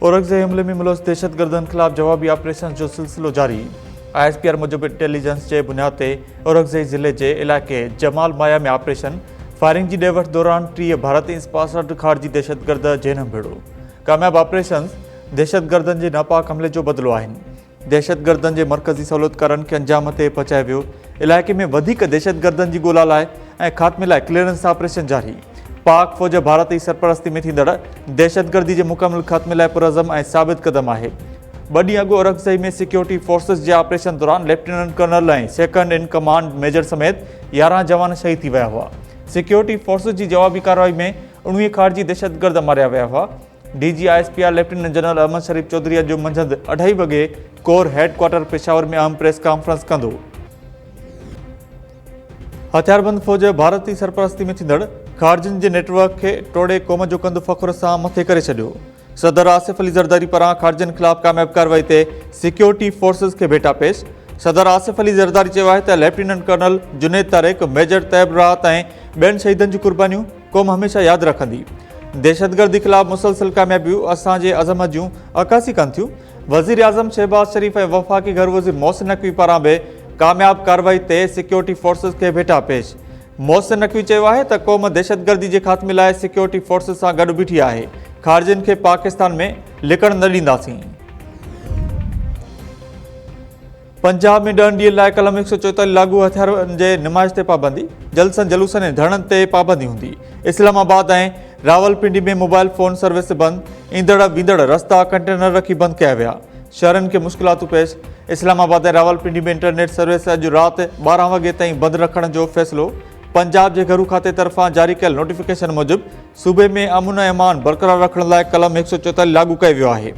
औरंगज़ेब हमले में मुलविस दहशतगर्दनि ख़िलाफ़ जवाबी ऑपरेशन जो सिलसिलो जारी। ISPR मूजिब इंटेलिजेंस के बुनियाद ते औरंगज़ेब ज़िले के इलाके जमाल माया में ऑपरेशन फायरिंग की ॾे दौरान 30 भारतीय 65 खारजी दहशतगर्द जहनम भेड़ो। कामयाब ऑपरेशन दहशतगर्दनि के नापाक हमले जो बदलो आहिनि। दहशतगर्दनि के मरकज़ी सहूलियतकारनि के अंजाम ते पहुचाए वियो। इलाके में वधिक दहशतगर्दनि की ॻोल्हा लाइ ऐं ख़ात्मे लाइ क्लीयरेंस ऑपरेशन जारी। पाक फौज भारतीय सरपरस्ती में थींदड़ दहशतगर्दी के मुकम्मल ख़ात्मे लाइ पुरज़म ऐं साबित कदम है। 2 ॾींहं अॻु औरंगज़ेब में सिक्योरिटी फोर्सेस के ऑपरेशन दौरान लेफ्टिनेंट कर्नल ऐं सेकंड इन कमांड मेजर समेत 11 जवान शहीद थी विया हुआ। सिक्योरिटी फोर्सेस की जवाबी कार्रवाई में 19 खारजी दहशतगर्द मारिया विया हुआ। DG ISPR lieutenant general Ahmad Sharif Chaudhry जो मंझंदि 2:30 वॻे कोर हेडक्वार्टर पेशावर में अहम प्रेस कॉन्फ्रेंस कंदो। हथियारबंद फौज भारतीय सरपरस्ती में थींदड़ खारजिन के नेटवर्क के टोड़े क़ौम जो कंद फ़ख्र से मथे करे छॾियो। सदर आसिफ अली ज़रदारी पारां खारजिन खिलाफ़ कामयाब कार्रवाई ते सिक्योरिटी फोर्सेस के भेटा पेश। सदर आसिफ अली ज़रदारी चयो है त lieutenant colonel Junaid Tariq, major Tayyab Rahat ऐं ॿियनि शहीदनि जी कुर्बानियूं क़ौम हमेशा यादि रखंदी। दहशतगर्दी खिलाफ़ मुसलसल कामयाबियूं असांजे अज़मत जूं अक्कासी कनि थियूं। वज़ीर आज़म शहबाज शरीफ ऐं वफ़ाक़ी घर वज़ीर मोहसिन नक़वी पारां बि कामयाब कार्रवाई ते सिक्योरिटी फोर्सेस के भेटा पेश। मोहसिन नक़वी चयो है त क़ौम दहशतगर्दी के ख़ात्मे लाइ सिक्योरिटी फोर्सेस सां गॾु बीठी आहे। खारजिन के पाकिस्तान में लिकण न ॾींदासीं। पंजाब में 10 ॾींहनि लाइ कलम 144 लागू हथियारनि जे नुमाइश ते पाबंदी। जलसनि जलूसनि ऐं धरणनि ते पाबंदी हूंदी। इस्लामाबाद ऐं रावलपिंडी में मोबाइल फोन सर्विस बंद। ईंदड़ वींदड़ रस्ता कंटेनर रखी बंद किया विया। शहरनि खे मुश्किलातूं पेश। इस्लामाबाद ऐं रावलपिंडी में इंटरनेट सर्विस अॼु राति 12 वॻे ताईं बंदि रखण जो फ़ैसिलो। पंजाब के घरू खाते तरफां जारी कयल नोटिफिकेशन मूजिब सूबे में अमन ऐं अमान बरक़रार रखण लाइ कलम 144 लागू कयो वियो आहे।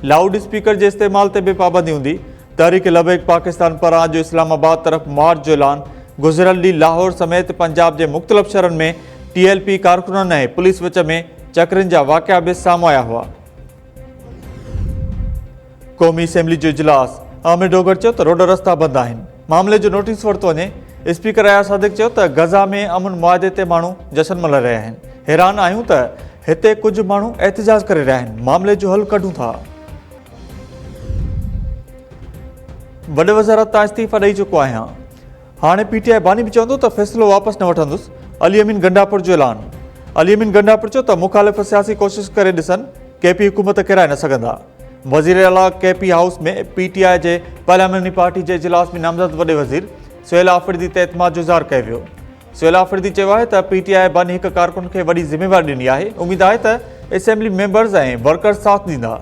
लाउड स्पीकर के इस्तेमाल ते भी पाबंदी हूंदी। तहरीक लबैक पाकिस्तान पारां अॼु इस्लामाबाद तरफ़ मार्च जो ऐलान। गुज़िरियल ॾींहुं लाहौर समेत पंजाब के मुख़्तलिफ़ शहरनि में TLP कारकुननि ऐं पुलिस विच में चकरनि जा वाक़िआ भी साम्हूं आया हुआ। क़ौमी असेंबली जो इजलास अहमद डोगर चयो त रोड रस्ता बंद आहिनि। मामले जो नोटिस वरितो वञे। स्पीकर अयाज सादिक चयो त गज़ा में अमन मुआहदे ते माण्हू जश्न मल्हाए रहिया आहिनि। हैरान आहियूं त हिते कुझु माण्हू एहतिजाज करे रहिया आहिनि। मामले जो हल कढूं था। वॾे वज़ारत तां इस्तीफ़ा ॾेई चुको आहियां। हाणे PTI बानी बि चवंदो त फ़ैसिलो वापसि न वठंदुसि। अली अमीन गंडापुर जो ऐलान। अली अमीन गंडापुर चयो त मुख़ालिफ़ सियासी कोशिश करे ॾिसनि KP हुकूमत किराए न सघंदा। वज़ीर आला KP हाउस में PTI जे पार्लियामेंट्री पार्टी जे इजलास में नामज़द वॾे वज़ीर सुहेल आफ़रीदी ते एतमाद जो इज़हार कयो वियो। सुहेल आफ़रीदी चयो है त PTI बानी हिक कारकुन खे वॾी ज़िम्मेवारी ॾिनी आहे। उम्मीद आहे त असेंबली मेंबर्स ऐं वर्कर्स साथ ॾींदा।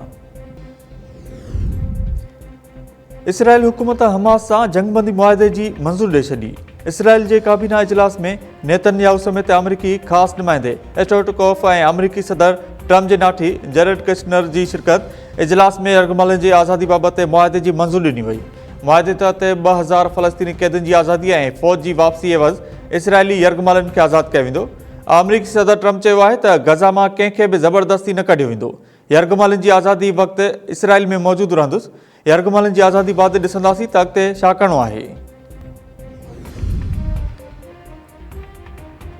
इसराइल हुकूमत हमास सां जंगबंदी मुआहदे जी मंज़ूरी ॾेई छॾी। इसराइल जे काबीना इजलास में नेतन्याहू समेत अमरीकी ख़ासि नुमाइंदे एस्टोटकोफ ऐं अमरीकी सदर ट्रम्प जे नाठी जेरेड कुशनर जी शिरकत। इजलास में यरगमलनि जी आज़ादी बाबति मुआहदे जी मंज़ूरी ॾिनी वई। मुआहदे तहत 2000 फ़लस्तीनी कैदियुनि जी आज़ादी ऐं फ़ौज जी वापसी एवज़ इसराइली यरगमलनि खे आज़ादु कयो वेंदो। अमरीकी सदर ट्रम्प चयो आहे त गज़ा मां कंहिंखे बि ज़बरदस्ती न कढियो वेंदो। यरगमलनि जी आज़ादी वक़्तु इसराइल में मौजूदु रहंदुसि। यरगमलनि जी आज़ादी बाद ॾिसंदासीं त अॻिते छा करिणो आहे।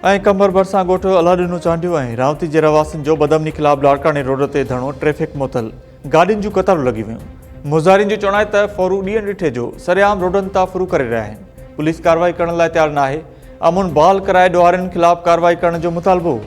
ऐं कमर भरिसां ॻोठु अलाडिनो चांडियो ऐं रावती जे रवासियुनि जो बदमनी ख़िलाफ़ लाड़काने रोड ते धरणो। ट्रैफ़िक मुअतल। गाॾियुनि जूं कतारूं लॻी वियूं। मुज़ाहिरीन जो चवणु आहे त फ़ौरू ॾींहं ॾिठे जो सरेआम रोडनि तां फ़ुरू करे रहिया आहिनि। पुलिस कार्रवाई करण लाइ तयारु न आहे। अमन बहाल कराए ॾोहारियुनि ख़िलाफ़ कार्रवाई करण जो मुतालबो।